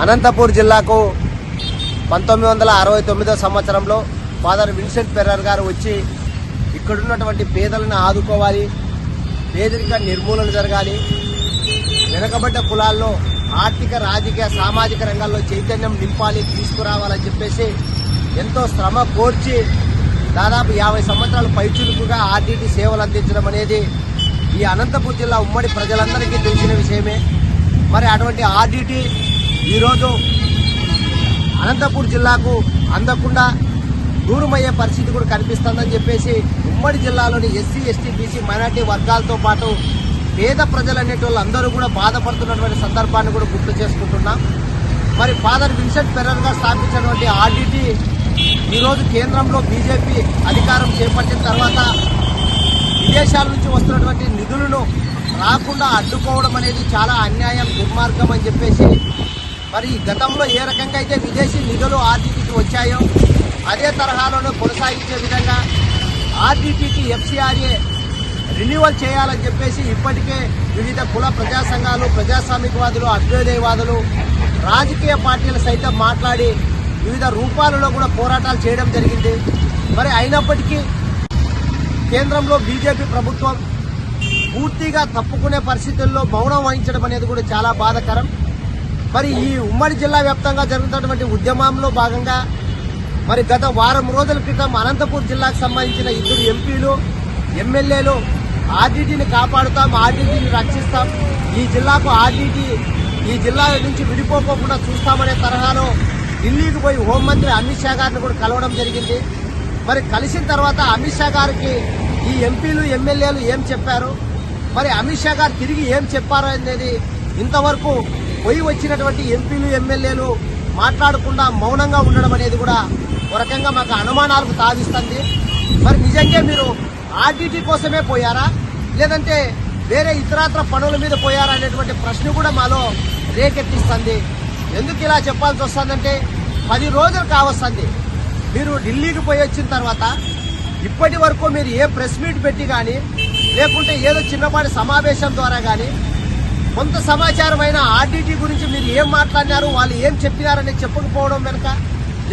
అనంతపూర్ జిల్లాకు 1969 సంవత్సరంలో father Vincent Ferrer గారు వచ్చి ఇక్కడున్నటువంటి పేదలను ఆదుకోవాలి, పేదరిక నిర్మూలన జరగాలి, వెనుకబడ్డ కులాల్లో ఆర్థిక, రాజకీయ, సామాజిక రంగాల్లో చైతన్యం నింపాలి, తీసుకురావాలని చెప్పేసి ఎంతో శ్రమ కోర్చి దాదాపు 50 సంవత్సరాలు పైచులుకుగా ఆర్డీటీ సేవలు అందించడం అనేది ఈ అనంతపూర్ జిల్లా ఉమ్మడి ప్రజలందరికీ తెలిసిన విషయమే. మరి అటువంటి ఆర్డీటీ ఈరోజు అనంతపూర్ జిల్లాకు అందకుండా దూరమయ్యే పరిస్థితి కూడా కనిపిస్తుందని చెప్పేసి ఉమ్మడి జిల్లాలోని ఎస్సీ, ఎస్టీ, బీసీ, మైనార్టీ వర్గాలతో పాటు పేద ప్రజలు అనేటోళ్ళు అందరూ కూడా బాధపడుతున్నటువంటి సందర్భాన్ని కూడా గుర్తు చేసుకుంటున్నాం. మరి ఫాదర్ విన్సెంట్ ఫెర్రర్ గారు స్థాపించినటువంటి ఆర్డీటీ ఈరోజు కేంద్రంలో బీజేపీ అధికారం చేపట్టిన తర్వాత విదేశాల నుంచి వస్తున్నటువంటి నిధులను రాకుండా అడ్డుకోవడం అనేది చాలా అన్యాయం, దుర్మార్గం అని చెప్పేసి మరి గతంలో ఏ రకంగా అయితే విదేశీ నిధులు ఆర్డీటీకి వచ్చాయో అదే తరహాలోనే కొనసాగించే విధంగా ఆర్డీటీకి ఎఫ్సీఆర్ఏ రెన్యువల్ చేయాలని చెప్పేసి ఇప్పటికే వివిధ కుల ప్రజా సంఘాలు, ప్రజాస్వామికవాదులు, అభ్యుదయవాదులు, రాజకీయ పార్టీలు సైతం మాట్లాడి వివిధ రూపాలలో కూడా పోరాటాలు చేయడం జరిగింది. మరి అయినప్పటికీ కేంద్రంలో బీజేపీ ప్రభుత్వం పూర్తిగా తప్పుకునే పరిస్థితుల్లో మౌనం వహించడం అనేది కూడా చాలా బాధాకరం. మరి ఈ ఉమ్మడి జిల్లా వ్యాప్తంగా జరుగుతున్నటువంటి ఉద్యమంలో భాగంగా మరి గత వారం రోజుల క్రితం అనంతపూర్ జిల్లాకు సంబంధించిన 2 ఎంపీలు, ఎమ్మెల్యేలు ఆర్డీటీని కాపాడుతాం, ఆర్డీటీని రక్షిస్తాం, ఈ జిల్లాకు ఆర్డీటీ ఈ జిల్లా నుంచి విడిపోకుండా చూస్తామనే తరహాలో ఢిల్లీకి పోయి హోంమంత్రి అమిత్ షా గారిని కూడా కలవడం జరిగింది. మరి కలిసిన తర్వాత అమిత్ షా గారికి ఈ ఎంపీలు, ఎమ్మెల్యేలు ఏం చెప్పారు, మరి అమిత్ షా గారు తిరిగి ఏం చెప్పారు అనేది ఇంతవరకు పోయి వచ్చినటువంటి ఎంపీలు, ఎమ్మెల్యేలు మాట్లాడకుండా మౌనంగా ఉండడం అనేది కూడా ఒక రకంగా మాకు అనుమానాలకు తావిస్తుంది. మరి నిజంగా మీరు ఆర్డీటీ కోసమే పోయారా, లేదంటే వేరే ఇతరత్ర పనుల మీద పోయారా అనేటువంటి ప్రశ్న కూడా మాలో రేకెత్తిస్తుంది. ఎందుకు ఇలా చెప్పాల్సి వస్తుందంటే 10 రోజులు కావస్తుంది మీరు ఢిల్లీకి పోయి వచ్చిన తర్వాత ఇప్పటి వరకు మీరు ఏ ప్రెస్ మీట్ పెట్టి కానీ లేకుంటే ఏదో చిన్నపాటి సమావేశం ద్వారా కానీ కొంత సమాచారం అయినా ఆర్డీటీ గురించి మీరు ఏం మాట్లాడినారు, వాళ్ళు ఏం చెప్పినారని చెప్పకపోవడం వెనుక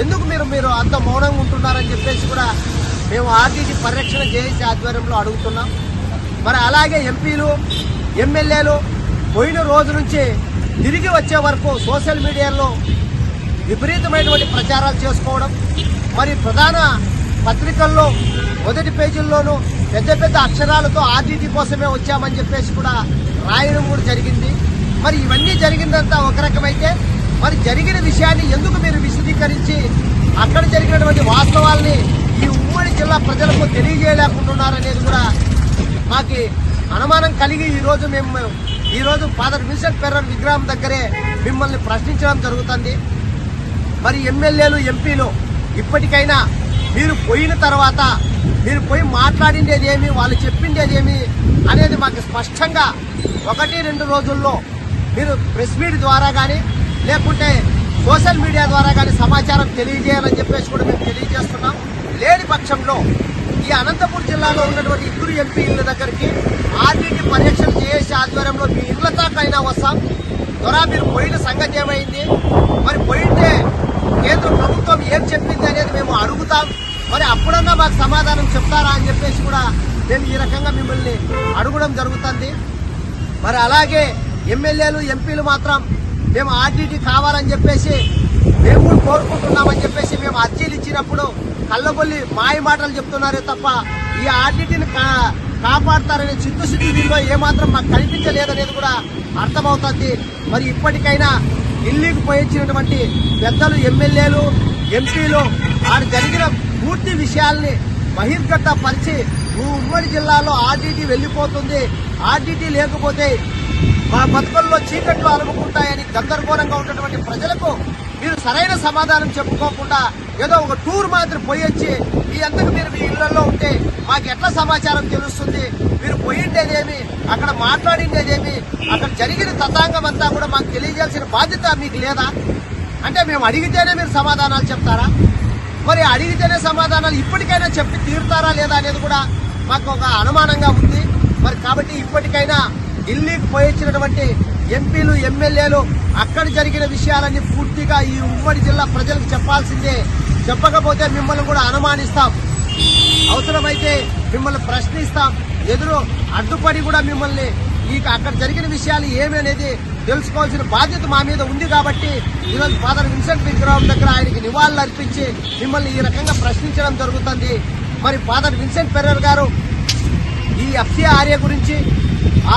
ఎందుకు మీరు అంత మౌనంగా ఉంటున్నారని చెప్పేసి కూడా మేము ఆర్డీటీ పరిరక్షణ చేసే ఆధ్వర్యంలో అడుగుతున్నాం. మరి అలాగే ఎంపీలు, ఎమ్మెల్యేలు పోయిన రోజు నుంచి తిరిగి వచ్చే వరకు సోషల్ మీడియాలో విపరీతమైనటువంటి ప్రచారాలు చేసుకోవడం, మరి ప్రధాన పత్రికల్లో మొదటి పేజీల్లోనూ పెద్ద పెద్ద అక్షరాలతో ఆర్డీటీ కోసమే వచ్చామని చెప్పేసి కూడా రాయడం కూడా జరిగింది. మరి ఇవన్నీ జరిగిందంతా ఒక రకమైతే మరి జరిగిన విషయాన్ని ఎందుకు మీరు విశదీకరించి అక్కడ జరిగినటువంటి వాస్తవాల్ని ఈ ఉమ్మడి జిల్లా ప్రజలకు తెలియజేయలేకుంటున్నారనేది కూడా మాకు అనుమానం కలిగి ఈరోజు ఫాదర్ విన్సెంట్ ఫెర్రర్ విగ్రహం దగ్గరే మిమ్మల్ని ప్రశ్నించడం జరుగుతుంది. మరి ఎమ్మెల్యేలు, ఎంపీలు ఇప్పటికైనా మీరు పోయిన తర్వాత మీరు పోయి మాట్లాడిండేది ఏమి, వాళ్ళు చెప్పిండేది ఏమి అనేది మాకు స్పష్టంగా 1-2 రోజుల్లో మీరు ప్రెస్ మీట్ ద్వారా కానీ లేకుంటే సోషల్ మీడియా ద్వారా కానీ సమాచారం తెలియజేయాలని చెప్పేసి కూడా మేము తెలియజేస్తున్నాం. లేని పక్షంలో ఈ అనంతపూర్ జిల్లాలో ఉన్నటువంటి 2 ఎంపీ ఇళ్ల దగ్గరికి ఆర్డీటీ పరిరక్షణ చేసే ఆధ్వర్యంలో మీ ఇళ్ల దాకైనా వస్తాం. ద్వారా మీరు పోయిన సంగతి ఏమైంది, మరి పోయింటే కేంద్ర ప్రభుత్వం ఏం చెప్పింది అనేది మేము అడుగుతాం. మరి అప్పుడన్నా మాకు సమాధానం చెప్తారా అని చెప్పేసి కూడా మేము ఈ రకంగా మిమ్మల్ని అడగడం జరుగుతుంది. మరి అలాగే ఎమ్మెల్యేలు, ఎంపీలు మాత్రం మేము ఆర్డీటీ కావాలని చెప్పేసి మేము కూడా కోరుకుంటున్నామని చెప్పేసి మేము అర్జీలు ఇచ్చినప్పుడు కళ్ళబొల్లి మాయ మాటలు చెప్తున్నారే తప్ప ఈ ఆర్డీటీని కాపాడతారనే చిత్తశుద్ధి దీనిలో ఏమాత్రం మాకు కనిపించలేదనేది కూడా అర్థమవుతుంది. మరి ఇప్పటికైనా ఢిల్లీకి పోయి వచ్చినటువంటి పెద్దలు, ఎమ్మెల్యేలు, ఎంపీలు ఆడ జరిగిన పూర్తి విషయాల్ని బహిర్గతపరిచి ఉమ్మడి జిల్లాలో ఆర్డీటీ వెళ్లిపోతుంది, ఆర్డీటీ లేకపోతే మా బతుకుల్లో చీకట్లు అలుముకుంటాయని గందరగోళంగా ఉన్నటువంటి ప్రజలకు మీరు సరైన సమాధానం చెప్పుకోకుండా ఏదో ఒక టూర్ మాత్రం పోయొచ్చి ఈ అంతకు మీరు మీ ఇళ్లలో ఉంటే మాకు ఎట్లా సమాచారం తెలుస్తుంది, మీరు పోయిండేదేమి, అక్కడ మాట్లాడిండేదేమి, అక్కడ జరిగిన తతాంగం అంతా కూడా మాకు తెలియజేయాల్సిన బాధ్యత మీకు లేదా? అంటే మేము అడిగితేనే మీరు సమాధానాలు చెప్తారా? మరి అడిగితేనే సమాధానాలు ఇప్పటికైనా చెప్పి తీరుతారా లేదా అనేది కూడా మాకు ఒక అనుమానంగా ఉంది. మరి కాబట్టి ఇప్పటికైనా ఢిల్లీకి పోయించినటువంటి ఎంపీలు ఎమ్మెల్యేలు అక్కడ జరిగిన విషయాలన్నీ పూర్తిగా ఈ ఉమ్మడి జిల్లా ప్రజలకు చెప్పాల్సిందే. చెప్పకపోతే మిమ్మల్ని కూడా అనుమానిస్తాం, అవసరమైతే మిమ్మల్ని ప్రశ్నిస్తాం, ఎదురు అడ్డుపడి కూడా మిమ్మల్ని అక్కడ జరిగిన విషయాలు ఏమి అనేది తెలుసుకోవాల్సిన బాధ్యత మా మీద ఉంది. కాబట్టి ఈరోజు ఫాదర్ విన్సెంట్ విగ్రహం దగ్గర ఆయనకి నివాళులు అర్పించి మిమ్మల్ని ఈ రకంగా ప్రశ్నించడం జరుగుతుంది. మరి ఫాదర్ విన్సెంట్ ఫెర్రర్ గారు ఈ ఎఫ్సిఆర్ఏ గురించి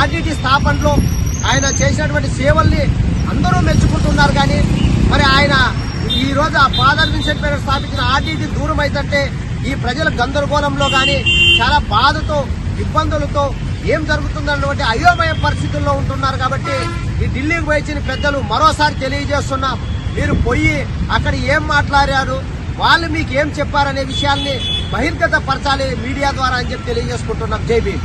ఆర్డీటీ స్థాపనలో ఆయన చేసినటువంటి సేవల్ని అందరూ మెచ్చుకుంటున్నారు. కానీ మరి ఆయన ఈ రోజు ఆ ఫాదర్ విన్సెంట్ ఫెర్రర్ స్థాపించిన ఆర్డీటీ దూరం అయితే ఈ ప్రజల గందరగోళంలో కానీ చాలా బాధతో ఇబ్బందులతో ఏం జరుగుతుందన్నటువంటి అయోమయ పరిస్థితుల్లో ఉంటున్నారు. కాబట్టి ఈ ఢిల్లీకి వచ్చిన పెద్దలు మరోసారి తెలియజేస్తున్నాం, మీరు పోయి అక్కడ ఏం మాట్లాడారు, వాళ్ళు మీకు ఏం చెప్పారనే విషయాల్ని బహిర్గత పరచాలి మీడియా ద్వారా అని చెప్పి తెలియజేసుకుంటున్నాం. జై భీమ్.